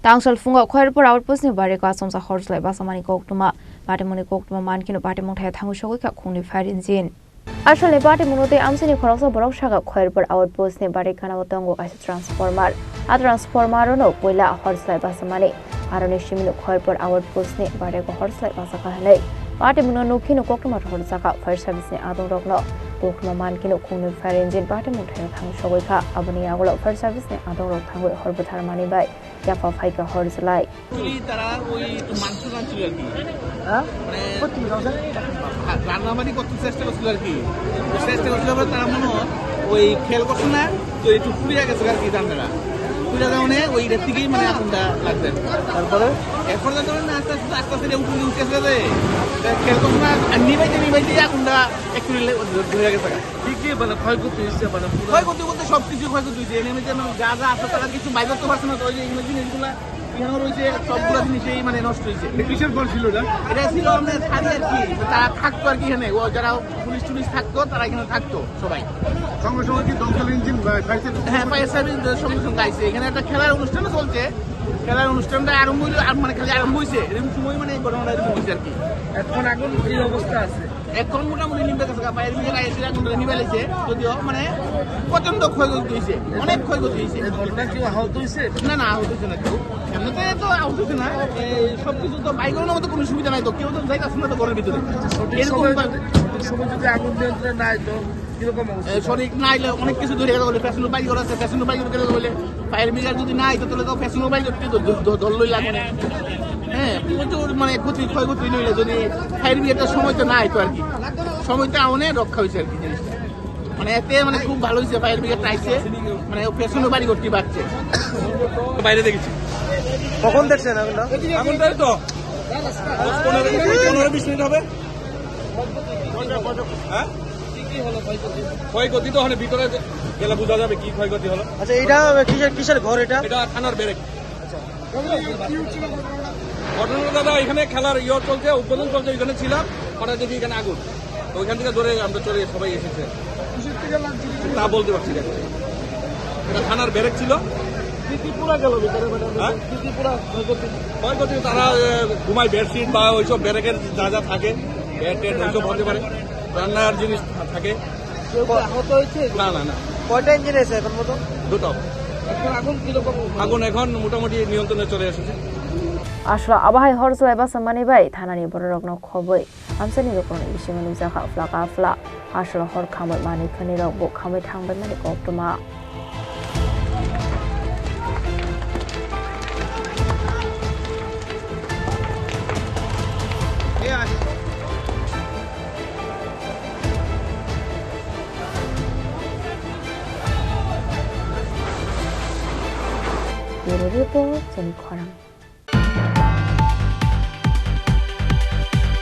Tangsal Phungo Khayerpur outpost ni Barracko Achomsa Horjwlai Bachamani Koktwma Patimung Koktwma Mankhe Patimung Thaio Thangwi Sogwikha Khungnwi firing zin. Asole Patimung te amsini khorang borok saga Khayerpur outpost ni Barracko Achomsa Horjwlai transformer. A transformer no koila Horjwlai Bachamani. Arone shimino Khayerpur outpost ni Barracko Horjwlai Bachamani. Patimung no kino Koktwma Horjwlai fire service ni adong rokno. Koktwma Mankhe Khungnwi firing zin Patimung Thaio Thangwi Sogwikha aboni agolo fire service ni adong rok Thangwi Horjwlai Bachamani bai. Yafa Faika Horjwlai. তারা ওই মাংস কাটছিল আর কি হ্যাঁ মানে রান্নাবাড়ি করতে চেষ্টা করছিল আর কি চেষ্টা করছিল তারা মনে ওই খেল করছে না তো একটু পুড়িয়া গেছে আর কি রান্নাটা পুড়িয়া যাওয়ানে ওই রেট থেকেই মানে আগুনটা লাগবে তারপরে এরপর ধরেন না আস্তে আস্তে আস্তে আস্তে উঠে গেছে খেল করছে না আর নিবাইতে আগুনটা একটু ধরে গেছে ঠিকই মানে ক্ষয়ক্ষতি হয়েছে মানে ক্ষয়ক্ষতি বলতে সব কিছু ক্ষয়ক্ষতি হয়েছে এনে যা যা আছে তারা কিছু বাইর করতে পারছে না তো ওই যে জিনিসগুলা এখানে রয়েছে সবগুলো জিনিসই মানে নষ্ট হয়েছে কিসের ফল ছিল এটা ছিল আমাদের ছাড়ি আর কি তারা থাকতো আর কি এখানে ও যারা পুলিশ টুলিশ থাকতো তারা এখানে থাকতো সবাই সঙ্গে সঙ্গে কি দমকল ইঞ্জিন হ্যাঁ ফায়ার সার্ভিস সঙ্গে সঙ্গে আইছে এখানে একটা খেলার অনুষ্ঠানও চলছে খেলার অনুষ্ঠানটা আরম্ভ হইলো মানে খালি আরম্ভ হয়েছে এরকম সময় মানে এই ঘটনাটা এরকম হয়েছে আর কি এখন আগুন এই অবস্থা আছে এখন মোটামুটি নিমবে গেছে ফায়ার ব্রিগেড আইসে আগুনটা নিভাইছে যদিও মানে প্রচন্ড ক্ষয়ক্ষতি হয়েছে অনেক ক্ষয়ক্ষতি হয়েছে ঘটনা কেউ আহত হয়েছে না আহত হয়েছে না কেউ এমনিতে তো আহত হয়েছে না সব কিছু তো বাইকের মতো কোনো সুবিধা নাই তো কেউ তো যাইতেছে না তো ঘরের ভিতরে এরকম সময় যদি আগুন নিয়ন্ত্রণ নাই তো সঠিক না আইলে অনেক কিছু ধরে গেলে বলে ফ্যাশন বাইক আছে ফ্যাশন বাইক গেলে বলে ফায়ার ব্রিগেড যদি না আইতো তাহলে তো ফ্যাশন বাইক ধরলই লাগে না হ্যাঁ প্রচুর মানে ক্ষয়ক্ষতি নইলে যদি ফায়ার ব্রিগেডের সময় তো না আইতো আর কি সময়টা অনেক রক্ষা হয়েছে আর কি জিনিসটা মানে এতে মানে খুব ভালো হয়েছে ফায়ার ব্রিগেড আইছে মানে ফ্যাশন বাড়ি করতে পারছে বাইরে দেখেছি কখন দেখছেন আগুনটা তো 15-20 মিনিট হবে হ্যাঁ ক্ষয়ক্ষতি তো ভিতরে গেলে বোঝা যাবে কি ক্ষয়ক্ষতি হলো আচ্ছা এটা কিসের ঘর এটা থানার ব্যারেক ঘটনা দাদা এখানে খেলার চলছে উদ্বোধন চলছে ওইখানে ছিলাম হঠাৎ দেখি এখানে আগুন তো ওইখান থেকে ধরে আমরা চলে সবাই এসেছে তা বলতে পারছি না এটা থানার ব্যারেক ছিল ত্রিপুরা গেল ক্ষয়ক্ষতি তারা ঘুমায় বেডশিট বা ওইসব ব্যারেকের যা যা থাকে ব্যাট টেট ওইসব হতে পারে রান্নার জিনিস থাকে আহত হয়েছে না কয়টা ইঞ্জিন আছে এখন মতো দুটো আগুন এখন মোটামুটি নিয়ন্ত্রণে চলে এসেছে আসলে আবহাওয়া Horjwlai Bachamani bai থানানি বড় রকম খবর আমসানি রকম ইসিমানি জাখা ফ্লাকা ফ্লা আসলে হর খামই মানি খানি রক বো খামই থাংবাই মানি Koktwma Report Chini Khorang